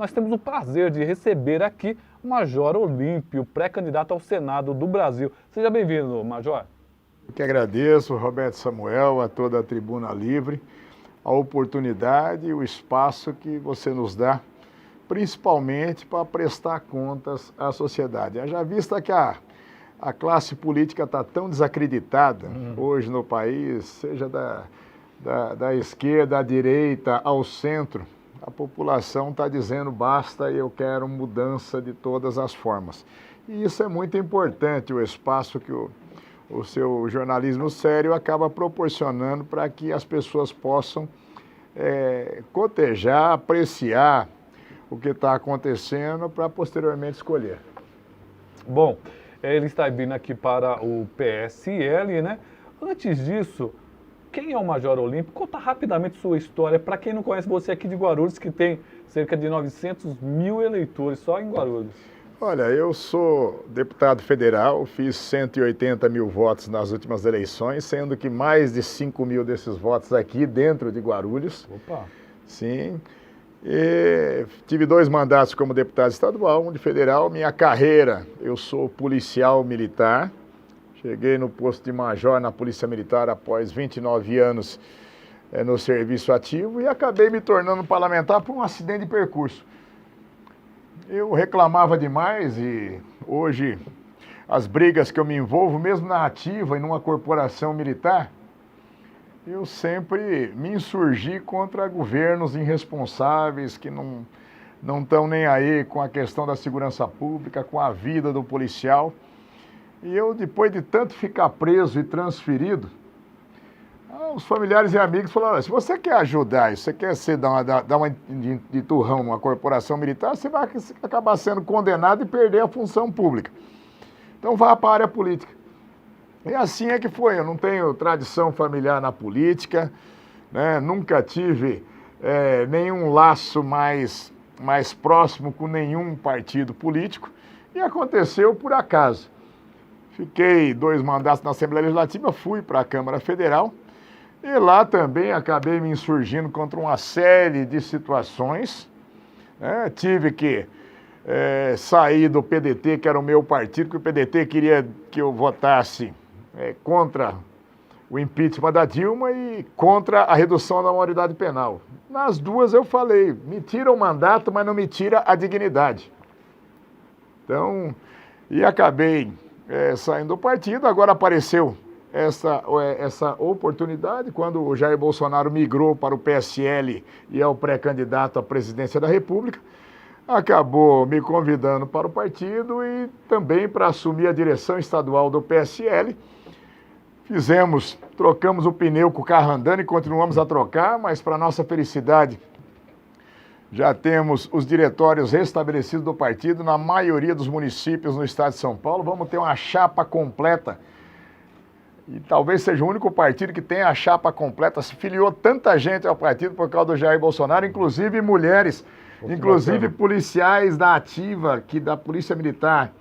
nós temos o prazer de receber aqui o Major Olímpio, pré-candidato ao Senado do Brasil. Seja bem-vindo, Major. Eu que agradeço, Roberto Samuel, a toda a Tribuna Livre, a oportunidade e o espaço que você nos dá, principalmente para prestar contas à sociedade. Já vista que a classe política está tão desacreditada hoje no país, seja da esquerda à direita ao centro, a população está dizendo basta e eu quero mudança de todas as formas. E isso é muito importante, o espaço que o seu jornalismo sério acaba proporcionando para que as pessoas possam cotejar, apreciar o que está acontecendo para posteriormente escolher. Bom, ele está vindo aqui para o PSL, né? Antes disso, quem é o Major Olímpio? Conta rapidamente sua história, para quem não conhece você aqui de Guarulhos, que tem cerca de 900 mil eleitores só em Guarulhos. Olha, eu sou deputado federal, fiz 180 mil votos nas últimas eleições, sendo que mais de 5 mil desses votos aqui dentro de Guarulhos. Opa! Sim. E tive 2 mandatos como deputado estadual, um de federal. Minha carreira, eu sou policial militar. Cheguei no posto de major na Polícia Militar após 29 anos no serviço ativo e acabei me tornando parlamentar por um acidente de percurso. Eu reclamava demais e hoje as brigas que eu me envolvo, mesmo na ativa e numa corporação militar, eu sempre me insurgi contra governos irresponsáveis que não estão nem aí com a questão da segurança pública, com a vida do policial. E eu, depois de tanto ficar preso e transferido, os familiares e amigos falaram, se você quer ajudar, se você quer dar uma de turrão numa corporação militar, você vai acabar sendo condenado e perder a função pública. Então vá para a área política. E assim é que foi, eu não tenho tradição familiar na política, né? Nunca tive nenhum laço mais próximo com nenhum partido político e aconteceu por acaso. Fiquei 2 mandatos na Assembleia Legislativa, fui para a Câmara Federal e lá também acabei me insurgindo contra uma série de situações. Tive que sair do PDT, que era o meu partido, porque o PDT queria que eu votasse contra o impeachment da Dilma e contra a redução da maioridade penal. Nas duas eu falei, me tira o mandato, mas não me tira a dignidade. Então, e acabei saindo do partido, agora apareceu essa oportunidade, quando o Jair Bolsonaro migrou para o PSL e é o pré-candidato à presidência da República, acabou me convidando para o partido e também para assumir a direção estadual do PSL. Trocamos o pneu com o carro andando e continuamos a trocar, mas para nossa felicidade, já temos os diretórios restabelecidos do partido na maioria dos municípios no estado de São Paulo. Vamos ter uma chapa completa. E talvez seja o único partido que tem a chapa completa. Se filiou tanta gente ao partido por causa do Jair Bolsonaro, inclusive mulheres, inclusive policiais da ativa, da Polícia Militar,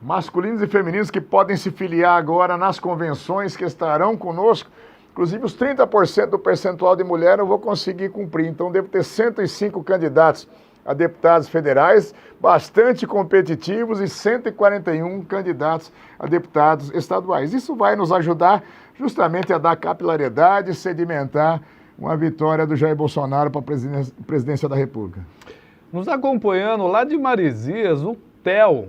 masculinos e femininos que podem se filiar agora nas convenções que estarão conosco. Inclusive os 30% do percentual de mulher eu vou conseguir cumprir. Então devo ter 105 candidatos a deputados federais, bastante competitivos, e 141 candidatos a deputados estaduais. Isso vai nos ajudar justamente a dar capilaridade e sedimentar uma vitória do Jair Bolsonaro para a presidência da República. Nos acompanhando lá de Marizias, o Theo.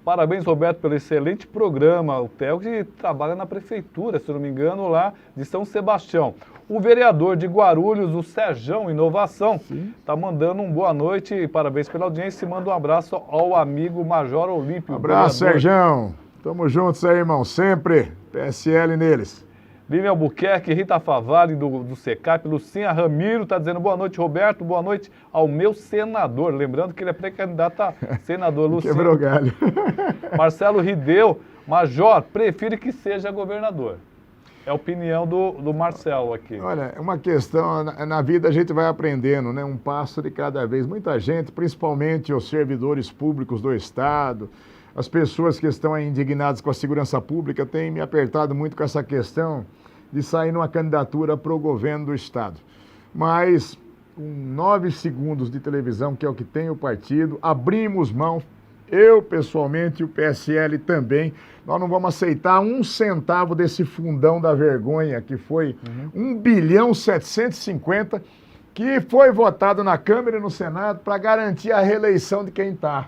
Parabéns, Roberto, pelo excelente programa. O Theo que trabalha na prefeitura, se não me engano, lá de São Sebastião. O vereador de Guarulhos, o Serjão Inovação, está mandando um boa noite e parabéns pela audiência e manda um abraço ao amigo Major Olímpio. Abraço, Serjão. Tamo juntos aí, irmão. Sempre. PSL neles. Vivian Albuquerque, Rita Favalli do Secap, Lucinha Ramiro está dizendo boa noite, Roberto, boa noite ao meu senador. Lembrando que ele é pré-candidato a senador, Lucinha. Quebrou galho. Marcelo Rideu, Major, prefiro que seja governador. É a opinião do Marcelo aqui. Olha, é uma questão, na vida a gente vai aprendendo, né? Um passo de cada vez. Muita gente, principalmente os servidores públicos do Estado, as pessoas que estão aí indignadas com a segurança pública, têm me apertado muito com essa questão de sair numa candidatura para o governo do Estado. Mas com 9 segundos de televisão, que é o que tem o partido, abrimos mão, eu pessoalmente e o PSL também, nós não vamos aceitar 1 centavo desse fundão da vergonha, que foi 1,750 bilhão, que foi votado na Câmara e no Senado para garantir a reeleição de quem está.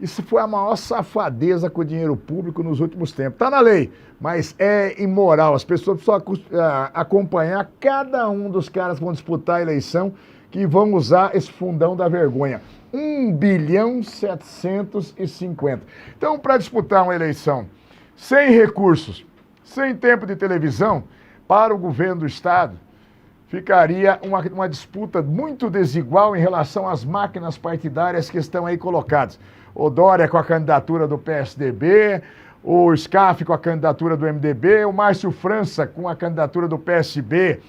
Isso foi a maior safadeza com o dinheiro público nos últimos tempos. Está na lei, mas é imoral. As pessoas precisam acompanhar cada um dos caras que vão disputar a eleição, que vão usar esse fundão da vergonha. 1,750 bilhão. Então, para disputar uma eleição sem recursos, sem tempo de televisão, para o governo do Estado, ficaria uma disputa muito desigual em relação às máquinas partidárias que estão aí colocadas. O Dória com a candidatura do PSDB, o Scaff com a candidatura do MDB, o Márcio França com a candidatura do PSB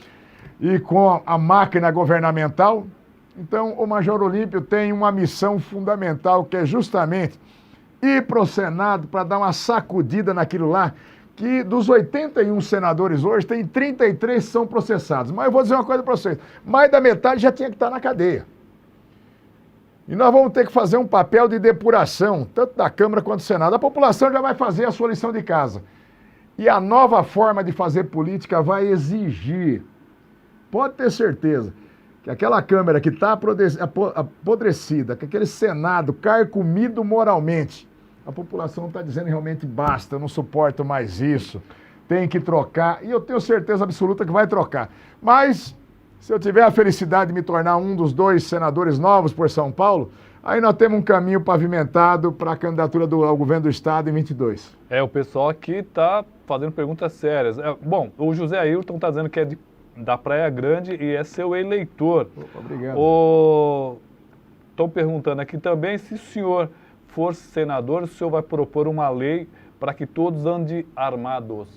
e com a máquina governamental. Então, o Major Olímpio tem uma missão fundamental, que é justamente ir para o Senado para dar uma sacudida naquilo lá, que dos 81 senadores hoje, tem 33 que são processados. Mas eu vou dizer uma coisa para vocês, mais da metade já tinha que estar na cadeia. E nós vamos ter que fazer um papel de depuração, tanto da Câmara quanto do Senado. A população já vai fazer a sua lição de casa. E a nova forma de fazer política vai exigir, pode ter certeza, que aquela Câmara que está apodrecida, que aquele Senado carcomido moralmente, a população está dizendo realmente basta, eu não suporto mais isso, tem que trocar, e eu tenho certeza absoluta que vai trocar. Mas, se eu tiver a felicidade de me tornar um dos 2 senadores novos por São Paulo, aí nós temos um caminho pavimentado para a candidatura ao governo do Estado em 22. O pessoal aqui está fazendo perguntas sérias. Bom, o José Ailton está dizendo que é da Praia Grande e é seu eleitor. Opa, obrigado. Estão perguntando aqui também se o senhor for senador, o senhor vai propor uma lei para que todos andem armados.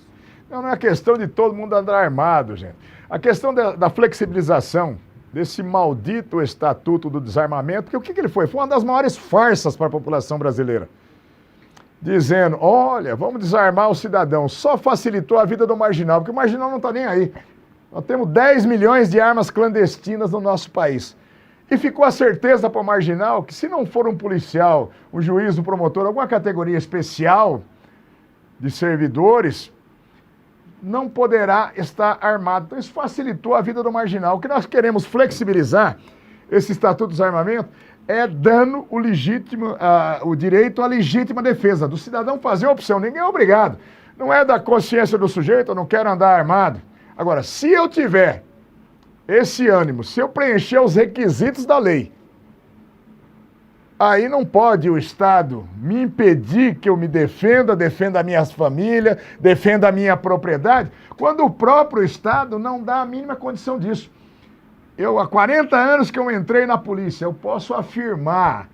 Não é questão de todo mundo andar armado, gente. A questão da flexibilização desse maldito Estatuto do Desarmamento, porque o que ele foi? Foi uma das maiores farsas para a população brasileira. Dizendo, olha, vamos desarmar o cidadão. Só facilitou a vida do marginal, porque o marginal não está nem aí. Nós temos 10 milhões de armas clandestinas no nosso país. E ficou a certeza para o marginal que, se não for um policial, um juiz, um promotor, alguma categoria especial de servidores, não poderá estar armado. Então, isso facilitou a vida do marginal. O que nós queremos flexibilizar, esse Estatuto do Desarmamento, é dando o direito à legítima defesa, do cidadão fazer a opção. Ninguém é obrigado. Não é da consciência do sujeito, eu não quero andar armado. Agora, se eu tiver esse ânimo, se eu preencher os requisitos da lei, aí não pode o Estado me impedir que eu me defenda a minha família, defenda a minha propriedade, quando o próprio Estado não dá a mínima condição disso. Há 40 anos que eu entrei na polícia, eu posso afirmar,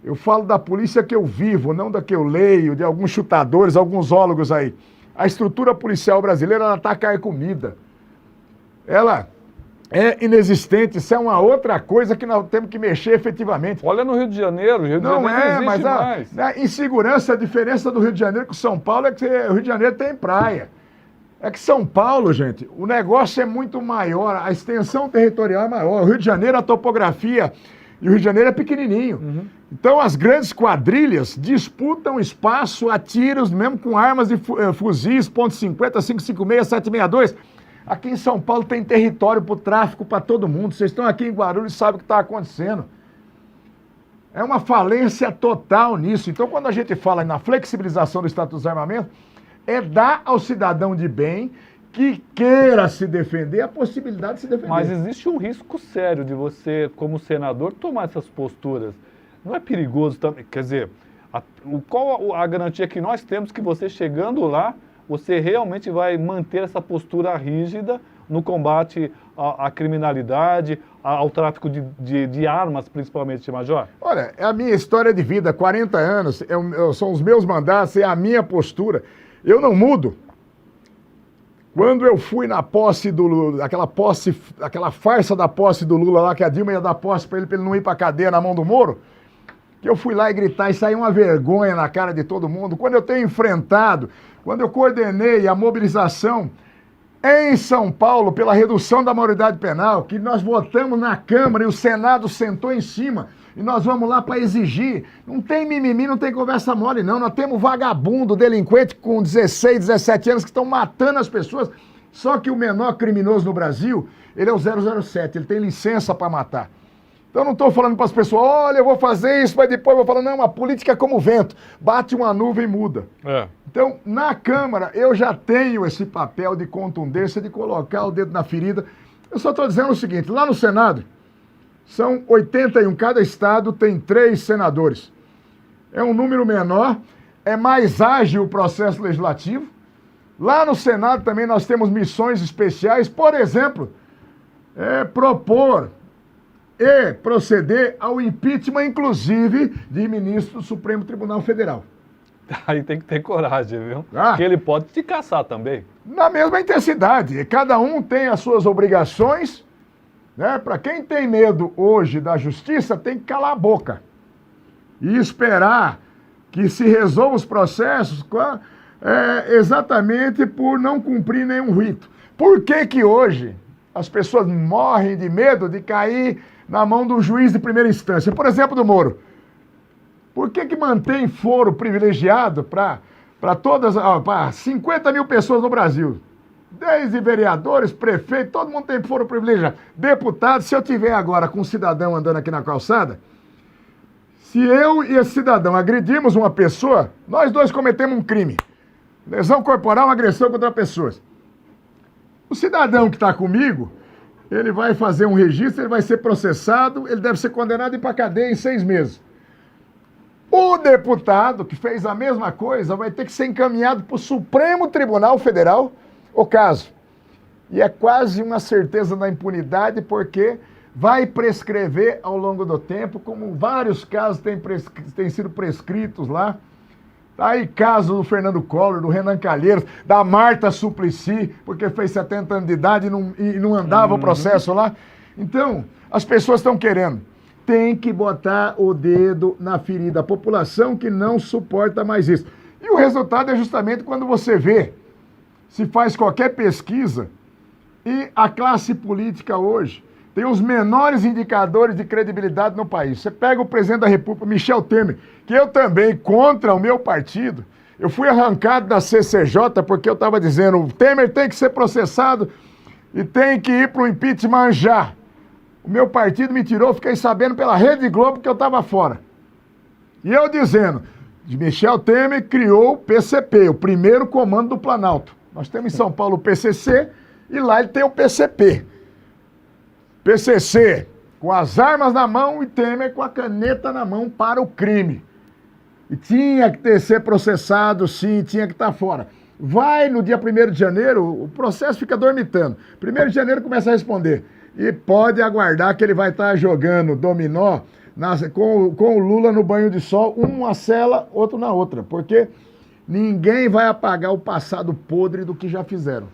eu falo da polícia que eu vivo, não da que eu leio, de alguns chutadores, alguns zoólogos aí. A estrutura policial brasileira está carcomida. Ela é inexistente, isso é uma outra coisa que nós temos que mexer efetivamente. Olha no Rio de Janeiro, não existe mais. A insegurança, a diferença do Rio de Janeiro com São Paulo é que o Rio de Janeiro tem praia. É que São Paulo, gente, o negócio é muito maior, a extensão territorial é maior. O Rio de Janeiro, a topografia, e o Rio de Janeiro é pequenininho. Então as grandes quadrilhas disputam espaço a tiros, mesmo com armas de fuzis, .50, 556, 762. Aqui em São Paulo tem território para o tráfico para todo mundo. Vocês estão aqui em Guarulhos e sabem o que está acontecendo. É uma falência total nisso. Então, quando a gente fala na flexibilização do Estatuto do Desarmamento, é dar ao cidadão de bem que queira se defender a possibilidade de se defender. Mas existe um risco sério de você, como senador, tomar essas posturas. Não é perigoso também? Quer dizer, qual a garantia que nós temos que você chegando lá, você realmente vai manter essa postura rígida no combate à criminalidade, ao tráfico de armas, principalmente, Major? Olha, é a minha história de vida, 40 anos, são os meus mandatos, é a minha postura. Eu não mudo. Quando eu fui na posse do Lula, aquela farsa da posse do Lula lá, que a Dilma ia dar posse para ele não ir para a cadeia na mão do Moro, que eu fui lá e gritar e saiu uma vergonha na cara de todo mundo. Quando eu tenho enfrentado, quando eu coordenei a mobilização em São Paulo, pela redução da maioridade penal, que nós votamos na Câmara e o Senado sentou em cima, e nós vamos lá para exigir. Não tem mimimi, não tem conversa mole, não. Nós temos vagabundo, delinquente com 16, 17 anos que estão matando as pessoas. Só que o menor criminoso no Brasil, ele é o 007, ele tem licença para matar. Então não estou falando para as pessoas, olha, eu vou fazer isso, mas depois eu vou falar, não, a política é como o vento, bate uma nuvem e muda. Então, na Câmara, eu já tenho esse papel de contundência, de colocar o dedo na ferida. Eu só estou dizendo o seguinte, lá no Senado, são 81, cada estado tem 3 senadores. É um número menor, é mais ágil o processo legislativo. Lá no Senado também nós temos missões especiais, por exemplo, propor e proceder ao impeachment, inclusive, de ministro do Supremo Tribunal Federal. Aí tem que ter coragem, viu? Porque ele pode te caçar também. Na mesma intensidade. Cada um tem as suas obrigações, né? Para quem tem medo hoje da justiça, tem que calar a boca e esperar que se resolvam os processos exatamente por não cumprir nenhum rito. Por que que hoje as pessoas morrem de medo de cair na mão do juiz de primeira instância? Por exemplo, do Moro. Por que que mantém foro privilegiado para todas, para 50 mil pessoas no Brasil? Desde vereadores, prefeitos, todo mundo tem foro privilegiado. Deputado, se eu tiver agora com um cidadão andando aqui na calçada, se eu e esse cidadão agredirmos uma pessoa, nós dois cometemos um crime. Lesão corporal, agressão contra pessoas. O cidadão que está comigo, ele vai fazer um registro, ele vai ser processado, ele deve ser condenado e ir para a cadeia em 6 meses. O deputado que fez a mesma coisa vai ter que ser encaminhado para o Supremo Tribunal Federal o caso. E é quase uma certeza da impunidade, porque vai prescrever ao longo do tempo, como vários casos têm sido prescritos lá. Tá aí caso do Fernando Collor, do Renan Calheiros, da Marta Suplicy, porque fez 70 anos de idade e não andava o processo lá. Então, as pessoas estão querendo. Tem que botar o dedo na ferida. A população que não suporta mais isso. E o resultado é justamente quando você vê, se faz qualquer pesquisa, e a classe política hoje tem os menores indicadores de credibilidade no país. Você pega o presidente da República, Michel Temer, que eu também, contra o meu partido, eu fui arrancado da CCJ porque eu estava dizendo, o Temer tem que ser processado e tem que ir para o impeachment já. O meu partido me tirou, fiquei sabendo pela Rede Globo que eu estava fora. E eu dizendo, Michel Temer criou o PCP, o primeiro comando do Planalto. Nós temos em São Paulo o PCC e lá ele tem o PCP. PCC com as armas na mão e Temer com a caneta na mão para o crime. E tinha que ser processado, sim, tinha que estar fora. Vai no dia 1º de janeiro, o processo fica dormitando. 1º de janeiro começa a responder. E pode aguardar que ele vai estar jogando dominó com o Lula no banho de sol, um numa cela, outro na outra. Porque ninguém vai apagar o passado podre do que já fizeram.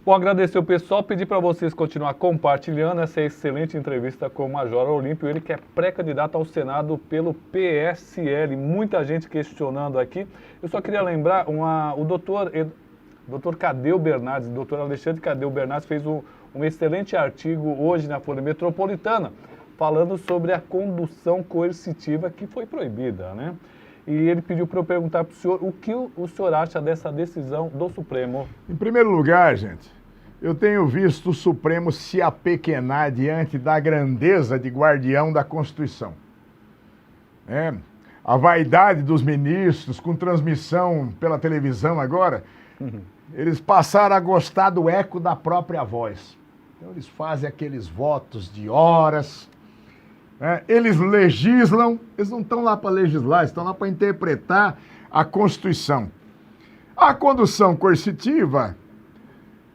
Bom, agradecer o pessoal, pedir para vocês continuar compartilhando essa excelente entrevista com o Major Olímpio, ele que é pré-candidato ao Senado pelo PSL. Muita gente questionando aqui. Eu só queria lembrar, o doutor Cadeu Bernardes, o doutor Alexandre Cadeu Bernardes fez um excelente artigo hoje na Folha Metropolitana, falando sobre a condução coercitiva que foi proibida, né? E ele pediu para eu perguntar para o senhor o que o senhor acha dessa decisão do Supremo. Em primeiro lugar, gente, eu tenho visto o Supremo se apequenar diante da grandeza de guardião da Constituição. A vaidade dos ministros, com transmissão pela televisão agora, eles passaram a gostar do eco da própria voz. Então eles fazem aqueles votos de horas. Eles legislam, eles não estão lá para legislar, estão lá para interpretar a Constituição. A condução coercitiva,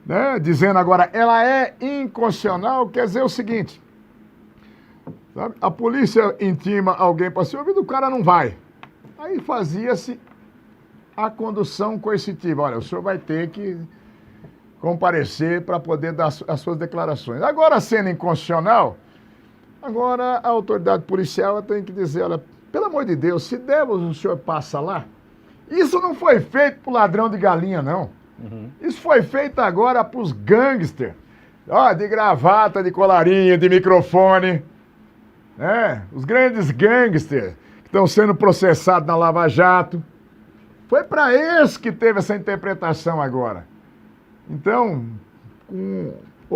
né, dizendo agora, ela é inconstitucional, quer dizer o seguinte, sabe? A polícia intima alguém para ser ouvido, o cara não vai. Aí fazia-se a condução coercitiva. Olha, o senhor vai ter que comparecer para poder dar as suas declarações. Agora, sendo inconstitucional, agora a autoridade policial tem que dizer, olha, pelo amor de Deus, se der, o senhor passa lá. Isso não foi feito pro ladrão de galinha, não. Isso foi feito agora para os gangsters. Ó, de gravata, de colarinho, de microfone. Né? Os grandes gangsters que estão sendo processados na Lava Jato. Foi para esse que teve essa interpretação agora. Então,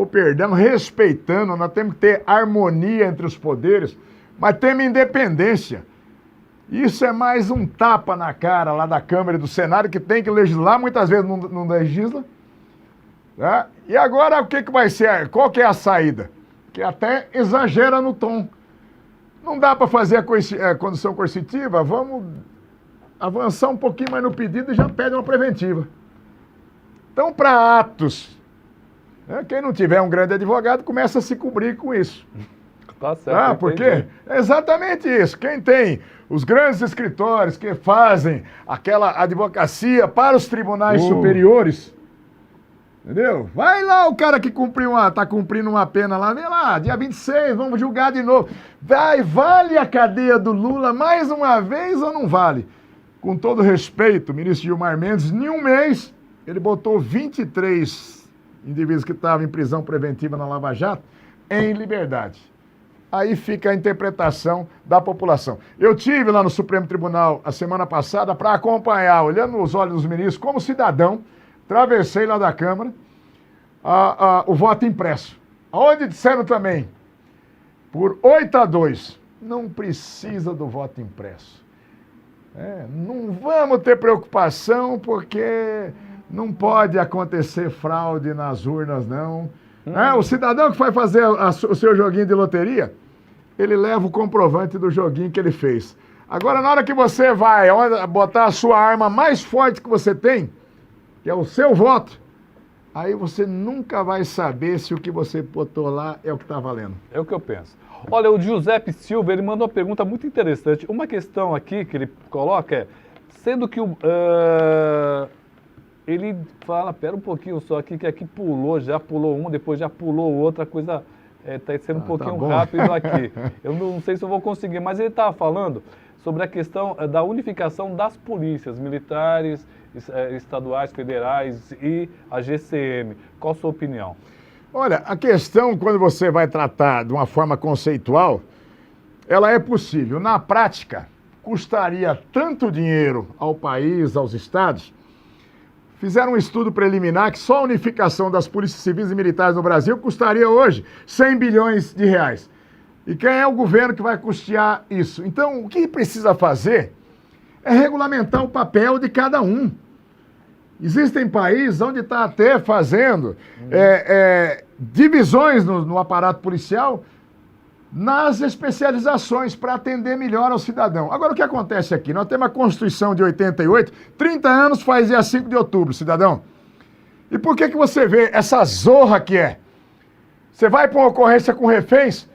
perdão, respeitando, nós temos que ter harmonia entre os poderes, mas temos independência. Isso é mais um tapa na cara lá da Câmara e do Senado, que tem que legislar, muitas vezes não legisla. Tá? E agora o que vai ser? Qual que é a saída? Que até exagera no tom. Não dá para fazer a condição coercitiva, vamos avançar um pouquinho mais no pedido e já pede uma preventiva. Então, para atos, né, quem não tiver um grande advogado começa a se cobrir com isso. Tá certo. Porque é exatamente isso. Quem tem os grandes escritórios que fazem aquela advocacia para os tribunais superiores, entendeu? Vai lá o cara que tá cumprindo uma pena lá, vem lá, dia 26, vamos julgar de novo. Vale a cadeia do Lula mais uma vez ou não vale? Com todo respeito, o ministro Gilmar Mendes, em um mês, ele botou 23 indivíduos que estavam em prisão preventiva na Lava Jato em liberdade. Aí fica a interpretação da população. Eu tive lá no Supremo Tribunal a semana passada para acompanhar, olhando nos olhos dos ministros, como cidadão, atravessei lá da Câmara, o voto impresso. Onde disseram também, por 8-2, não precisa do voto impresso. Não vamos ter preocupação porque não pode acontecer fraude nas urnas, não. O cidadão que vai fazer o seu joguinho de loteria, ele leva o comprovante do joguinho que ele fez. Agora, na hora que você vai botar a sua arma mais forte que você tem, que é o seu voto, aí você nunca vai saber se o que você botou lá é o que está valendo. É o que eu penso. Olha, o Giuseppe Silva, ele mandou uma pergunta muito interessante. Uma questão aqui que ele coloca é, sendo que ele fala, pera um pouquinho só aqui, que aqui já pulou um, depois já pulou outro, a coisa está sendo um pouquinho rápido aqui. Eu não sei se eu vou conseguir, mas ele estava falando sobre a questão da unificação das polícias militares, estaduais, federais e a GCM. Qual a sua opinião? Olha, a questão, quando você vai tratar de uma forma conceitual, ela é possível. Na prática, custaria tanto dinheiro ao país, aos estados. Fizeram um estudo preliminar que só a unificação das polícias civis e militares no Brasil custaria hoje 100 bilhões de reais. E quem é o governo que vai custear isso? Então, o que precisa fazer é regulamentar o papel de cada um. Existem países onde está até fazendo divisões no aparato policial nas especializações para atender melhor ao cidadão. Agora, o que acontece aqui? Nós temos a Constituição de 88, 30 anos faz dia 5 de outubro, cidadão. E por que você vê essa zorra que é? Você vai para uma ocorrência com reféns,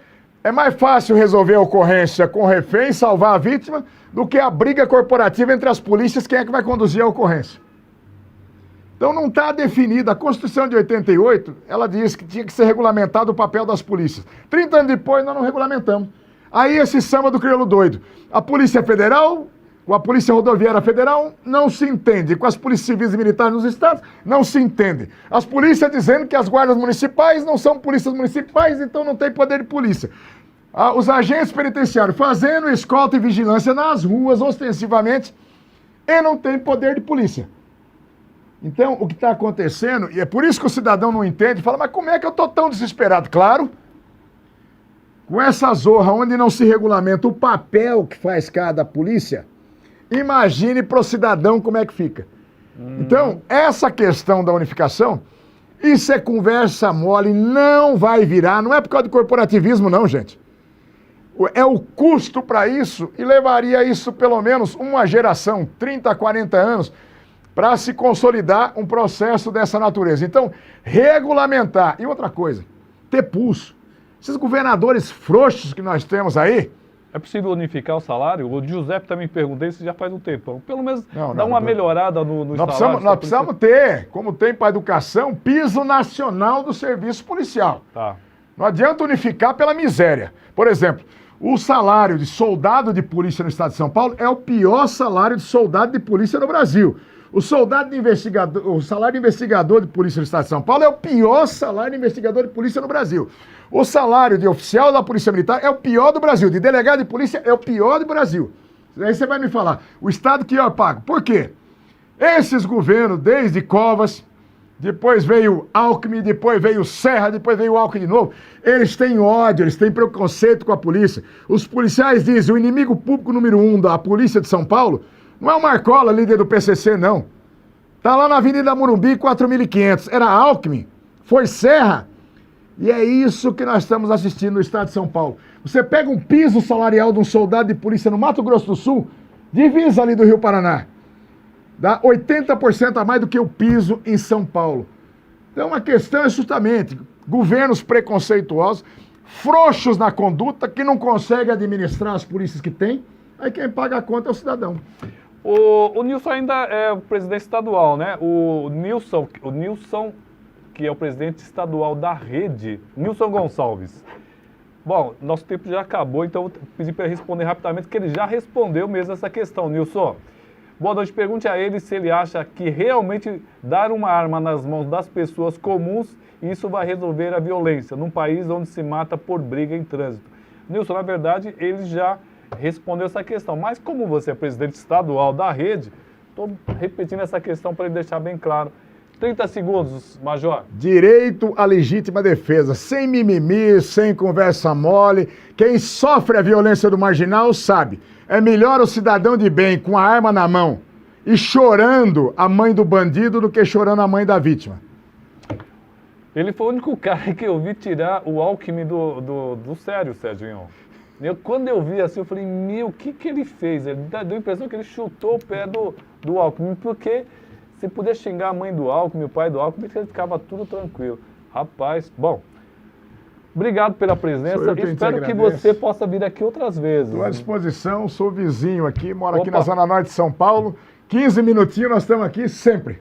é mais fácil resolver a ocorrência com reféns, salvar a vítima, do que a briga corporativa entre as polícias, quem é que vai conduzir a ocorrência. Então não está definida. A Constituição de 88, ela diz que tinha que ser regulamentado o papel das polícias. 30 anos depois, nós não regulamentamos. Aí esse samba do crioulo doido. A Polícia Federal, com a Polícia Rodoviária Federal, não se entende. Com as polícias civis e militares nos estados, não se entende. As polícias dizendo que as guardas municipais não são polícias municipais, então não tem poder de polícia. Os agentes penitenciários fazendo escolta e vigilância nas ruas, ostensivamente, e não tem poder de polícia. Então, o que está acontecendo, e é por isso que o cidadão não entende, fala, mas como é que eu estou tão desesperado? Claro, com essa zorra onde não se regulamenta o papel que faz cada polícia, imagine para o cidadão como é que fica. Então, essa questão da unificação, isso é conversa mole, não vai virar, não é por causa do corporativismo não, gente. É o custo para isso e levaria isso pelo menos uma geração, 30, 40 anos, para se consolidar um processo dessa natureza. Então, regulamentar. E outra coisa, ter pulso. Esses governadores frouxos que nós temos aí... É possível unificar o salário? O Giuseppe também perguntou isso já faz um tempão. Pelo menos dar uma melhorada no salário. Nós precisamos ter, como tem para a educação, piso nacional do serviço policial. Tá. Não adianta unificar pela miséria. Por exemplo, o salário de soldado de polícia no estado de São Paulo é o pior salário de soldado de polícia no Brasil. O soldado de investigador, o salário de investigador de polícia do Estado de São Paulo é o pior salário de investigador de polícia no Brasil. O salário de oficial da Polícia Militar é o pior do Brasil. De delegado de polícia é o pior do Brasil. Aí você vai me falar, o Estado que eu pago. Por quê? Esses governos, desde Covas, depois veio Alckmin, depois veio Serra, depois veio Alckmin de novo, eles têm ódio, eles têm preconceito com a polícia. Os policiais dizem, o inimigo público número 1 da Polícia de São Paulo não é o Marcola, líder do PCC, não. Tá lá na Avenida Morumbi, 4.500. Era Alckmin, foi Serra. E é isso que nós estamos assistindo no Estado de São Paulo. Você pega um piso salarial de um soldado de polícia no Mato Grosso do Sul, divisa ali do Rio Paraná, dá 80% a mais do que o piso em São Paulo. Então a questão é justamente governos preconceituosos, frouxos na conduta, que não conseguem administrar as polícias que tem, aí quem paga a conta é o cidadão. O Nilson ainda é o presidente estadual, né? O Nilson, que é o presidente estadual da rede, Nilson Gonçalves. Bom, nosso tempo já acabou, então eu vou pedir para ele responder rapidamente, porque ele já respondeu mesmo essa questão. Nilson, boa noite. Pergunte a ele se ele acha que realmente dar uma arma nas mãos das pessoas comuns, isso vai resolver a violência num país onde se mata por briga em trânsito. Nilson, na verdade, ele já respondeu essa questão, mas como você é presidente estadual da rede, estou repetindo essa questão para ele deixar bem claro. 30 segundos, Major. Direito à legítima defesa, sem mimimi, sem conversa mole. Quem sofre a violência do marginal sabe. É melhor o cidadão de bem com a arma na mão e chorando a mãe do bandido do que chorando a mãe da vítima. Ele foi o único cara que eu vi tirar o Alckmin do sério, Serginho. Quando eu vi assim, eu falei, meu, o que ele fez? Ele deu a impressão que ele chutou o pé do Alckmin, porque se puder xingar a mãe do Alckmin, o pai do Alckmin, ele ficava tudo tranquilo. Rapaz, bom, obrigado pela presença. Espero que você possa vir aqui outras vezes. Estou à disposição, sou vizinho aqui, moro aqui na Zona Norte de São Paulo. 15 minutinhos, nós estamos aqui sempre.